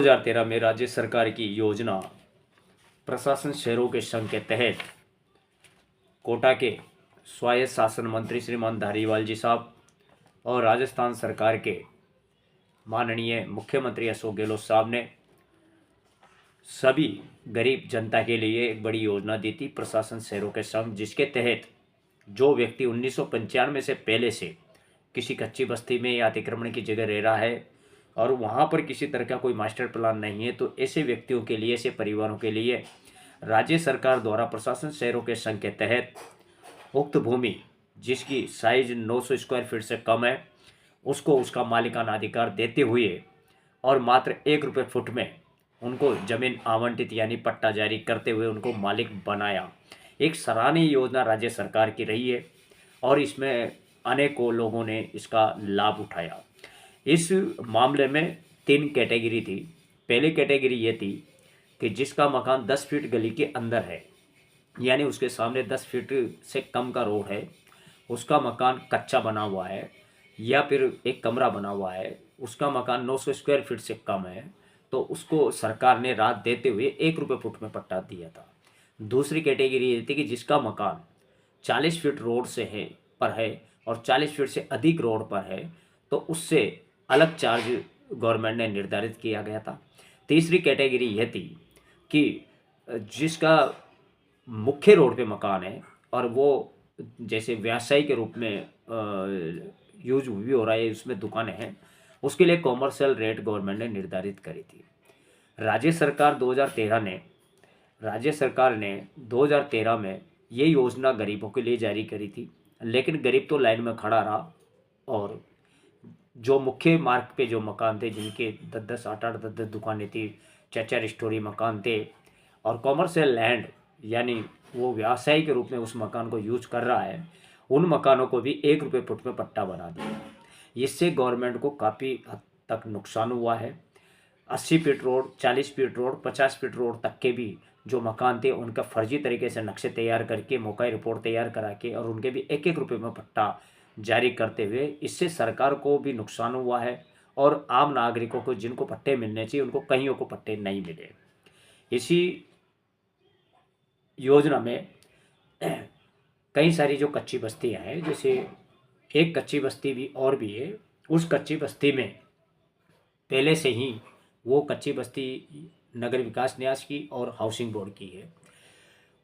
2013 में राज्य सरकार की योजना प्रशासन शहरों के संघ के तहत कोटा के स्वायत्त शासन मंत्री श्रीमान धारीवाल जी साहब और राजस्थान सरकार के माननीय मुख्यमंत्री अशोक गहलोत साहब ने सभी गरीब जनता के लिए एक बड़ी योजना दी थी प्रशासन शहरों के संघ, जिसके तहत जो व्यक्ति 1995 से पहले से किसी कच्ची बस्ती में या अतिक्रमण की जगह रह रहा है और वहाँ पर किसी तरह का कोई मास्टर प्लान नहीं है, तो ऐसे व्यक्तियों के लिए, ऐसे परिवारों के लिए राज्य सरकार द्वारा प्रशासन शहरों के संघ के तहत उक्त भूमि जिसकी साइज 900 स्क्वायर फीट से कम है उसको उसका मालिकाना अधिकार देते हुए और मात्र 1 रुपये फुट में उनको जमीन आवंटित यानी पट्टा जारी करते हुए उनको मालिक बनाया। एक सराहनीय योजना राज्य सरकार की रही है और इसमें अनेकों लोगों ने इसका लाभ उठाया। इस मामले में 3 कैटेगरी थी। पहली कैटेगरी ये थी कि जिसका मकान 10 फीट गली के अंदर है, यानी उसके सामने 10 फीट से कम का रोड है, उसका मकान कच्चा बना हुआ है या फिर एक कमरा बना हुआ है, उसका मकान 900 स्क्वायर फीट से कम है, तो उसको सरकार ने राहत देते हुए 1 रुपये फुट में पट्टा दिया था। दूसरी कैटेगरी ये थी कि जिसका मकान 40 फीट रोड से है और 40 फीट से अधिक रोड पर है, तो उससे अलग चार्ज गवर्नमेंट ने निर्धारित किया गया था। तीसरी कैटेगरी यह थी कि जिसका मुख्य रोड पे मकान है और वो जैसे व्यवसाय के रूप में यूज भी हो रहा है, उसमें दुकानें हैं, उसके लिए कॉमर्शियल रेट गवर्नमेंट ने निर्धारित करी थी। राज्य सरकार ने 2013 में ये योजना गरीबों के लिए जारी करी थी, लेकिन गरीब तो लाइन में खड़ा रहा और जो मुख्य मार्ग पे जो मकान थे जिनके 10-10, 8-8, 10-10 दुकानें थी, 4-4 स्टोरी मकान थे और कॉमर्शियल लैंड यानी वो व्यवसाय के रूप में उस मकान को यूज कर रहा है, उन मकानों को भी 1 रुपये फुट में पट्टा बना दिया। इससे गवर्नमेंट को काफ़ी हद तक नुकसान हुआ है। 80 feet road, 40 feet road, 50 feet road तक के भी जो मकान थे उनका फर्जी तरीके से नक्शे तैयार करके, मौकाई रिपोर्ट तैयार करा के और उनके भी 1-1 रुपये में पट्टा जारी करते हुए इससे सरकार को भी नुकसान हुआ है और आम नागरिकों को जिनको पट्टे मिलने चाहिए उनको कईयों को पट्टे नहीं मिले। इसी योजना में कई सारी जो कच्ची बस्तियां हैं, जैसे एक कच्ची बस्ती भी और भी है, उस कच्ची बस्ती में पहले से ही वो कच्ची बस्ती नगर विकास न्यास की और हाउसिंग बोर्ड की है।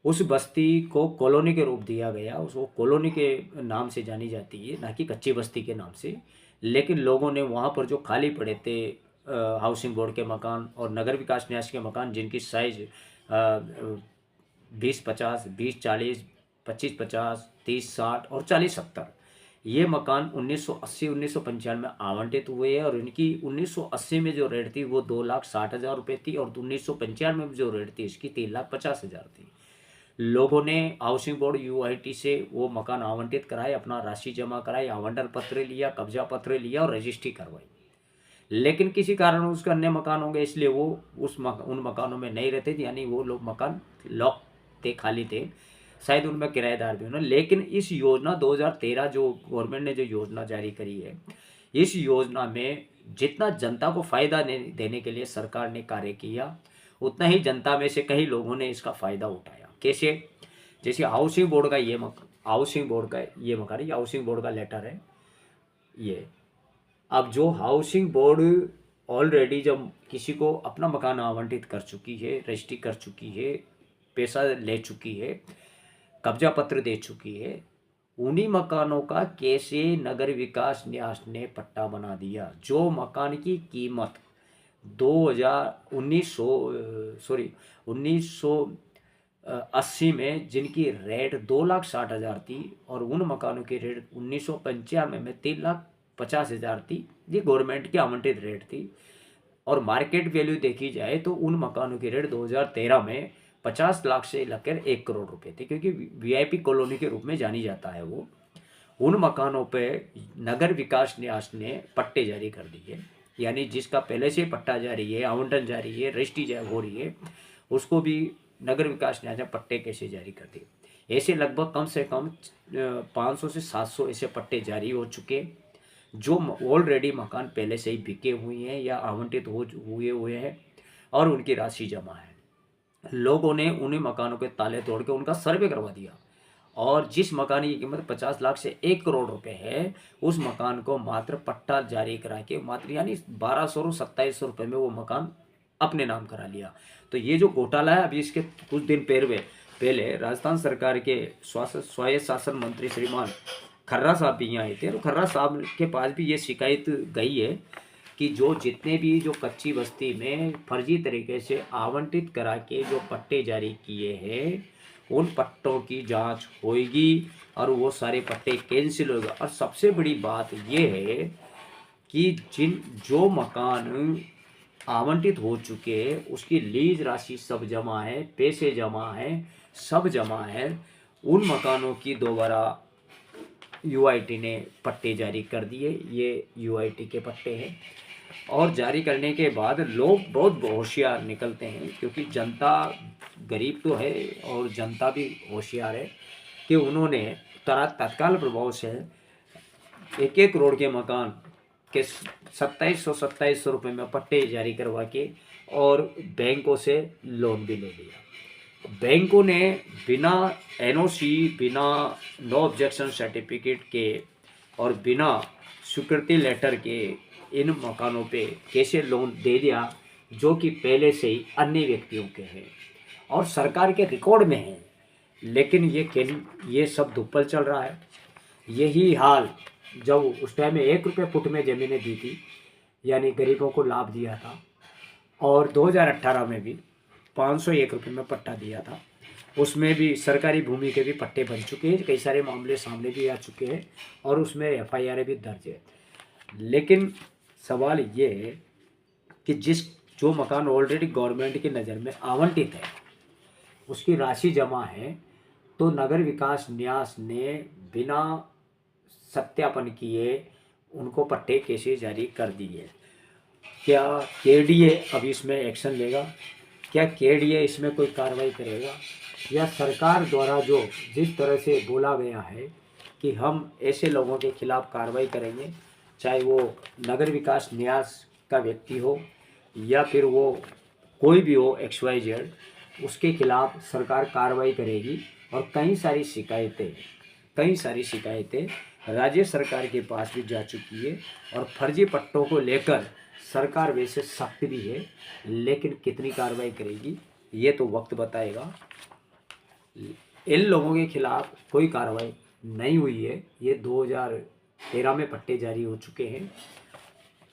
उस बस्ती को कॉलोनी के रूप दिया गया, उसको कॉलोनी के नाम से जानी जाती है, ना कि कच्ची बस्ती के नाम से। लेकिन लोगों ने वहाँ पर जो खाली पड़े थे हाउसिंग बोर्ड के मकान और नगर विकास न्यास के मकान जिनकी साइज 20-50, 20-40, 25-50, 30-60 और 40-70, ये मकान 1980-1995 में आवंटित हुए हैं और इनकी 1980 में जो रेट थी वो 2,60,000 रुपये थी और 1995 में जो रेट थी इसकी 3,50,000 थी। लोगों ने हाउसिंग बोर्ड यूआईटी से वो मकान आवंटित कराए, अपना राशि जमा कराई, आवंटन पत्र लिया, कब्जा पत्र लिया और रजिस्ट्री करवाई। लेकिन किसी कारण उसके अन्य मकान होंगे इसलिए वो उन मकानों में नहीं रहते थे, यानी वो लोग मकान लॉक थे, खाली थे, शायद उनमें किराएदार भी होना। लेकिन इस योजना 2013 जो गवर्नमेंट ने जो योजना जारी करी है, इस योजना में जितना जनता को फ़ायदा देने के लिए सरकार ने कार्य किया, उतना ही जनता में से कई लोगों ने इसका फ़ायदा उठाया। कैसे? जैसे हाउसिंग बोर्ड का ये मकान, हाउसिंग बोर्ड का लेटर है ये। अब जो हाउसिंग बोर्ड ऑलरेडी जब किसी को अपना मकान आवंटित कर चुकी है, रजिस्ट्री कर चुकी है, पैसा ले चुकी है, कब्जा पत्र दे चुकी है, उन्हीं मकानों का कैसे नगर विकास न्यास ने पट्टा बना दिया। जो मकान की कीमत 1980 में जिनकी रेट 2,60,000 थी और उन मकानों की रेट 1995 में 3,50,000 थी, ये गवर्नमेंट की आवंटित रेट थी। और मार्केट वैल्यू देखी जाए तो उन मकानों की रेट 2013 में 50 लाख से लेकर 1 करोड़ रुपए थे, क्योंकि वीआईपी कॉलोनी के रूप में जानी जाता है वो। उन मकानों पे नगर विकास न्यास ने पट्टे जारी कर दिए, यानी जिसका पहले से पट्टा जारी है, आवंटन जारी है, रजिस्ट्री हो रही है, उसको भी नगर विकास न्यास ने पट्टे कैसे जारी कर दिए। ऐसे लगभग कम से कम 500 से 700 ऐसे पट्टे जारी हो चुके, जो ऑलरेडी मकान पहले से ही बिके हुए हैं या आवंटित हो हुए हुए हैं और उनकी राशि जमा है। लोगों ने उन्हीं मकानों के ताले तोड़ के उनका सर्वे करवा दिया और जिस मकान की कीमत 50 लाख से 1 करोड़ रुपए है, उस मकान को मात्र पट्टा जारी करा के मात्र यानी 1200 और 2700 रुपये में वो मकान अपने नाम करा लिया। तो ये जो घोटाला है, अभी इसके कुछ दिन पहले राजस्थान सरकार के स्वायत्त शासन मंत्री श्रीमान खर्रा साहब भी यहाँ आए थे और खर्रा साहब के पास भी ये शिकायत गई है कि जो जितने भी जो कच्ची बस्ती में फर्जी तरीके से आवंटित करा के जो पट्टे जारी किए हैं, उन पट्टों की जांच होगी और वो सारे पट्टे कैंसिल होगा। और सबसे बड़ी बात ये है कि जो मकान आवंटित हो चुके हैं उसकी लीज राशि सब जमा है, पैसे जमा है, सब जमा है। उन मकानों की दोबारा यूआईटी ने पट्टे जारी कर दिए। ये यूआईटी के पट्टे हैं और जारी करने के बाद लोग बहुत होशियार निकलते हैं, क्योंकि जनता गरीब तो है और जनता भी होशियार है कि उन्होंने तत्काल प्रभाव से 1 करोड़ के मकान के 2700 रुपये में पट्टे जारी करवा के और बैंकों से लोन भी ले लिया। बैंकों ने बिना एनओसी, बिना नो ऑब्जेक्शन सर्टिफिकेट के और बिना स्वीकृति लेटर के इन मकानों पे कैसे लोन दे दिया, जो कि पहले से ही अन्य व्यक्तियों के हैं और सरकार के रिकॉर्ड में है। लेकिन ये सब धुप्पल चल रहा है। यही हाल जब उस टाइम में 1 रुपये फुट में ज़मीनें दी थी, यानी गरीबों को लाभ दिया था, और 2018 में भी 501 रुपये में पट्टा दिया था। उसमें भी सरकारी भूमि के भी पट्टे बन चुके हैं, कई सारे मामले सामने भी आ चुके हैं और उसमें एफआईआर भी दर्ज है। लेकिन सवाल ये है कि जो मकान ऑलरेडी गवर्नमेंट की नज़र में आवंटित है, उसकी राशि जमा है, तो नगर विकास न्यास ने बिना सत्यापन किए उनको पट्टे कैसे जारी कर दिए। क्या केडीए अब इसमें एक्शन लेगा? क्या केडीए इसमें कोई कार्रवाई करेगा? या सरकार द्वारा जो जिस तरह से बोला गया है कि हम ऐसे लोगों के खिलाफ कार्रवाई करेंगे, चाहे वो नगर विकास न्यास का व्यक्ति हो या फिर वो कोई भी हो XYZ, उसके खिलाफ सरकार कार्रवाई करेगी। और कई सारी शिकायतें राज्य सरकार के पास भी जा चुकी है और फर्जी पट्टों को लेकर सरकार वैसे सख्त भी है, लेकिन कितनी कार्रवाई करेगी ये तो वक्त बताएगा। इन लोगों के खिलाफ कोई कार्रवाई नहीं हुई है। ये 2013 में पट्टे जारी हो चुके हैं।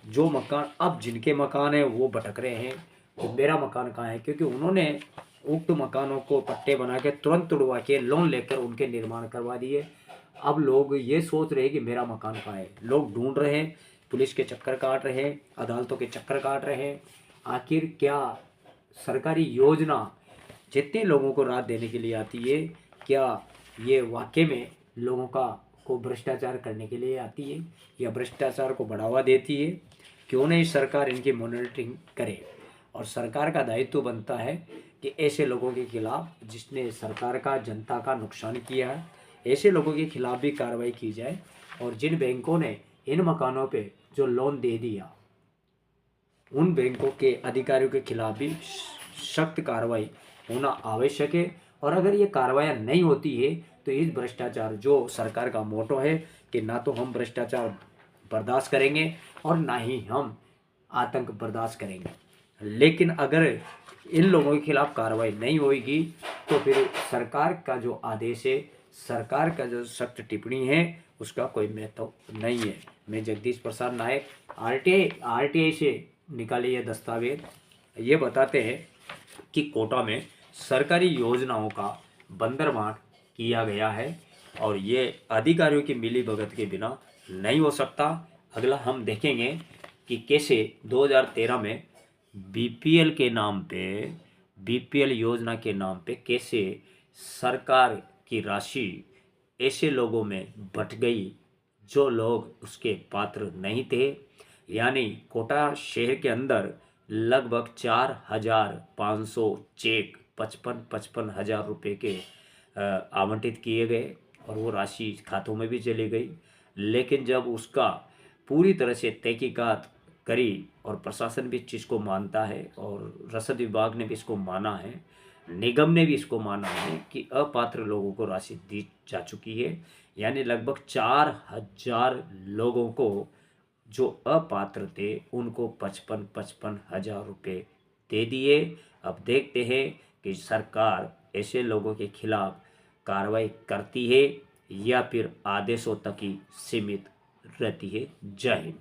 जो मकान अब जिनके मकान हैं वो भटक रहे हैं, तो मेरा मकान कहाँ है? क्योंकि उन्होंने उक्त मकानों को पट्टे बना के तुरंत तुड़वा के लोन लेकर उनके निर्माण करवा दिए। अब लोग ये सोच रहे हैं कि मेरा मकान कहाँ है। लोग ढूंढ रहे हैं, पुलिस के चक्कर काट रहे हैं, अदालतों के चक्कर काट रहे हैं। आखिर क्या सरकारी योजना जितने लोगों को राहत देने के लिए आती है, क्या ये वाकई में लोगों को भ्रष्टाचार करने के लिए आती है या भ्रष्टाचार को बढ़ावा देती है? क्यों नहीं सरकार इनकी मॉनिटरिंग करे। और सरकार का दायित्व बनता है कि ऐसे लोगों के खिलाफ जिसने सरकार का, जनता का नुकसान किया है, ऐसे लोगों के खिलाफ भी कार्रवाई की जाए। और जिन बैंकों ने इन मकानों पे जो लोन दे दिया, उन बैंकों के अधिकारियों के खिलाफ भी सख्त कार्रवाई होना आवश्यक है। और अगर ये कार्रवाई नहीं होती है तो इस भ्रष्टाचार, जो सरकार का मोटो है कि ना तो हम भ्रष्टाचार बर्दाश्त करेंगे और ना ही हम आतंक बर्दाश्त करेंगे, लेकिन अगर इन लोगों के खिलाफ कार्रवाई नहीं होगी तो फिर सरकार का जो आदेश है, सरकार का जो सख्त टिप्पणी है, उसका कोई महत्व नहीं है। मैं जगदीश प्रसाद नायक, आरटीआई से निकाले ये दस्तावेज ये बताते हैं कि कोटा में सरकारी योजनाओं का बंदरबांट किया गया है और ये अधिकारियों की मिलीभगत के बिना नहीं हो सकता। अगला हम देखेंगे कि कैसे 2013 में बीपीएल के नाम पे, बीपीएल योजना के नाम पे कैसे सरकार की राशि ऐसे लोगों में बट गई जो लोग उसके पात्र नहीं थे। यानी कोटा शहर के अंदर लगभग 4,500 चेक 55 हज़ार रुपये के आवंटित किए गए और वो राशि खातों में भी चली गई। लेकिन जब उसका पूरी तरह से तहकीकात करी और प्रशासन भी इस चीज़ को मानता है और रसद विभाग ने भी इसको माना है, निगम ने भी इसको माना है कि अपात्र लोगों को राशि दी जा चुकी है। यानी लगभग 4,000 लोगों को जो अपात्र थे उनको 55,000 रुपये दे दिए। अब देखते हैं कि सरकार ऐसे लोगों के खिलाफ कार्रवाई करती है या फिर आदेशों तक ही सीमित रहती है। जय हिंद।